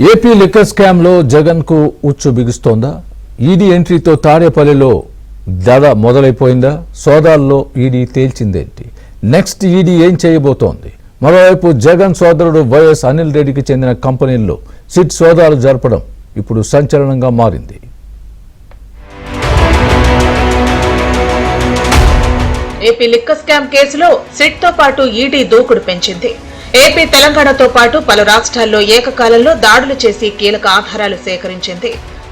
AP liquor scam లో జగన్ కు ఉచ్చు బిగుస్తోందా? ఈడీ ఎంట్రీతో తాడేపల్లిలో దడ మొదలైపోయిందా? సోదాల్లో ఈడీ తేల్చిందేంటి? నెక్స్ట్ ఈడీ ఏం చేయబోతోంది? మరోవైపు జగన్ సోదరుడు వైఎస్ అనిల్ రెడ్డికి చెందిన కంపెనీల్లో సిట్ సోదాలు జరపడం ఇప్పుడు సంచలనంగా మారింది. ఏపీ లిక్కర్ స్కామ్ కేసులో సిట్ తో పాటు ఈడీ దూకుడు పెంచింది. ఏపీ తెలంగాణతో పాటు పలు రాష్ట్రాల్లో ఏకకాలంలో దాడులు చేసి కీలక ఆధారాలు సేకరించింది.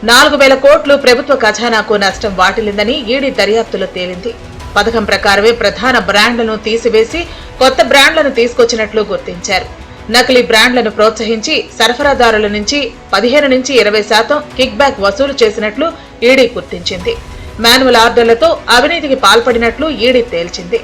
4,000 కోట్లు ప్రభుత్వ ఖజానాకు నష్టం వాటిల్లిందని ఈడీ దర్యాప్తులో తేలింది. పథకం ప్రకారమే ప్రధాన బ్రాండ్లను తీసివేసి కొత్త బ్రాండ్లను తీసుకొచ్చినట్లు గుర్తించారు. నకిలీ బ్రాండ్లను ప్రోత్సహించి సరఫరాదారుల నుంచి 15 నుంచి 20% కిక్ బ్యాక్ వసూలు చేసినట్లు ఈడీ గుర్తించింది. మాన్యువల్ ఆర్డర్లతో అవినీతికి పాల్పడినట్లు ఈడీ తేల్చింది.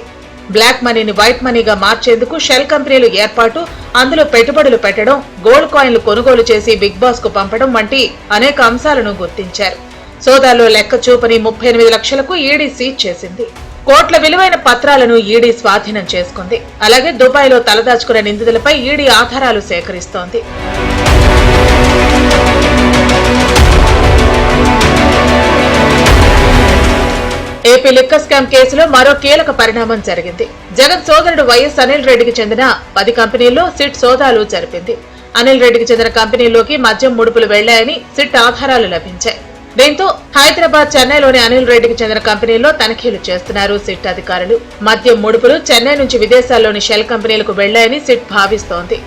బ్లాక్ మనీని వైట్ మనీగా మార్చేందుకు షెల్ కంపెనీలు ఏర్పాటు, అందులో పెట్టుబడులు పెట్టడం, గోల్డ్ కాయిన్లు కొనుగోలు చేసి బిగ్ బాస్ కు పంపడం వంటి అనేక అంశాలను గుర్తించారు. సోదాల్లో లెక్క చూపని 38 లక్షలకు ఈడీ సీజ్ చేసింది. కోట్ల విలువైన పత్రాలను ఈడీ స్వాధీనం చేసుకుంది. అలాగే దుబాయ్లో తలదాచుకున్న నిందితులపై ఈడీ ఆధారాలు సేకరిస్తోంది. ఏపీ లిక్కర్ స్కామ్ కేసులో మరో కీలక పరిణామం జరిగింది. జగన్ సోదరుడు వైఎస్ అనిల్ రెడ్డికి చెందిన 10 కంపెనీల్లో సిట్ సోదాలు జరిపింది. అనిల్ రెడ్డికి చెందిన కంపెనీల్లోకి మద్యం ముడుపులు వెళ్లాయని సిట్ ఆధారాలు లభించాయి. దీంతో హైదరాబాద్, చెన్నైలోని అనిల్ రెడ్డికి చెందిన కంపెనీల్లో తనిఖీలు చేస్తున్నారు సిట్ అధికారులు. మద్యం ముడుపులు చెన్నై నుంచి విదేశాల్లోని షెల్ కంపెనీలకు వెళ్లాయని సిట్ భావిస్తోంది.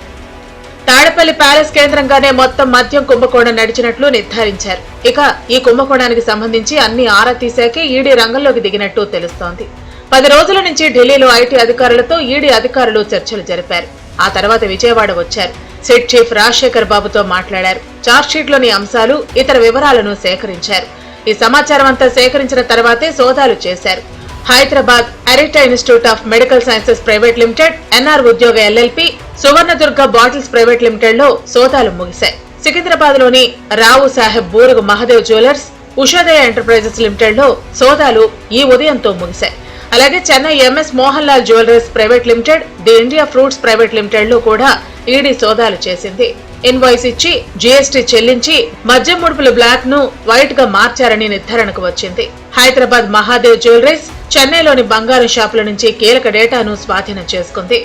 తాడేపల్లి ప్యాలెస్ కేంద్రంగానే మొత్తం మద్యం కుంభకోణం నడిచినట్లు నిర్ధారించారు. ఇక ఈ కుంభకోణానికి సంబంధించి అన్ని ఆరా తీశాకే ఈడీ రంగంలోకి దిగినట్టు తెలుస్తోంది. 10 రోజుల నుంచి ఢిల్లీలో ఐటీ అధికారులతో ఈడీ అధికారులు చర్చలు జరిపారు. ఆ తర్వాత విజయవాడ వచ్చారు. సిట్ చీఫ్ రాజశేఖర్ బాబుతో మాట్లాడారు. చార్జ్షీట్లోని అంశాలు, ఇతర వివరాలను సేకరించారు. ఈ సమాచారం అంతా సేకరించిన తర్వాతే సోదాలు చేశారు. Hyderabad Arita institute of medical sciences private limited, NR Udyoga LLP, Suvarnadurga bottles private limited లో సోదాలు ముగిశాయి. సికింద్రాబాద్ లోని Rao Saheb Burugu Mahadev jewellers, Ushodaya enterprises limited లో సోదాలు ఈ ఉదయంతో ముగిశాయి. అలాగే Chennai MS Mohan Lal jewellers private limited, the India fruits private limited లో కూడా ఈడీ సోదాలు చేసింది. ఇన్వాయిస్ ఇచ్చి జీఎస్టీ చెల్లించి మద్యం ముడుపుల బ్లాక్ ను వైట్ గా మార్చారని నిర్ధారణకు వచ్చింది. హైదరాబాద్ మహాదేవ్ జ్యువెలరీస్, చెన్నైలోని బంగారం షాపుల నుంచి కీలక డేటాను స్వాధీనం చేసుకుంది.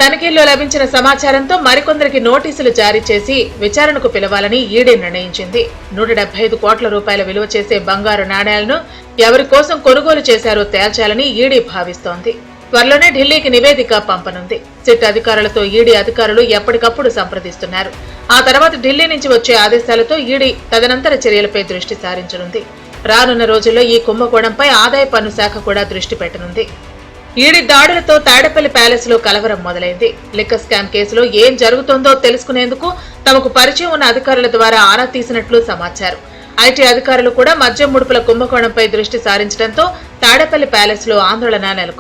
తనిఖీల్లో లభించిన సమాచారంతో మరికొందరికి నోటీసులు జారీ చేసి విచారణకు పిలవాలని ఈడీ నిర్ణయించింది. 175 కోట్ల రూపాయల విలువ చేసే బంగారు నాణేలను ఎవరి కోసం కొనుగోలు చేశారో తేల్చాలని ఈడీ భావిస్తోంది. త్వరలోనే ఢిల్లీకి నివేదిక పంపనుంది. సిట్ అధికారులతో ఈడీ అధికారులు ఎప్పటికప్పుడు సంప్రదిస్తున్నారు. ఆ తర్వాత ఢిల్లీ నుంచి వచ్చే ఆదేశాలతో ఈడీ తదనంతర చర్యలపై దృష్టి సారించనుంది. రానున్న రోజుల్లో ఈ కుంభకోణంపై ఆదాయ పన్ను శాఖ కూడా దృష్టి పెట్టనుంది. ఈడీ దాడులతో తాడేపల్లి ప్యాలెస్ లో కలవరం మొదలైంది. లిక్కర్ స్కామ్ కేసులో ఏం జరుగుతుందో తెలుసుకునేందుకు తమకు పరిచయం ఉన్న అధికారుల ద్వారా ఆరా తీసినట్లు సమాచారం. ఐటీ అధికారులు కూడా మద్యం ముడుపుల కుంభకోణంపై దృష్టి సారించడంతో తాడేపల్లి ప్యాలెస్ లో ఆందోళన నెలకొంది.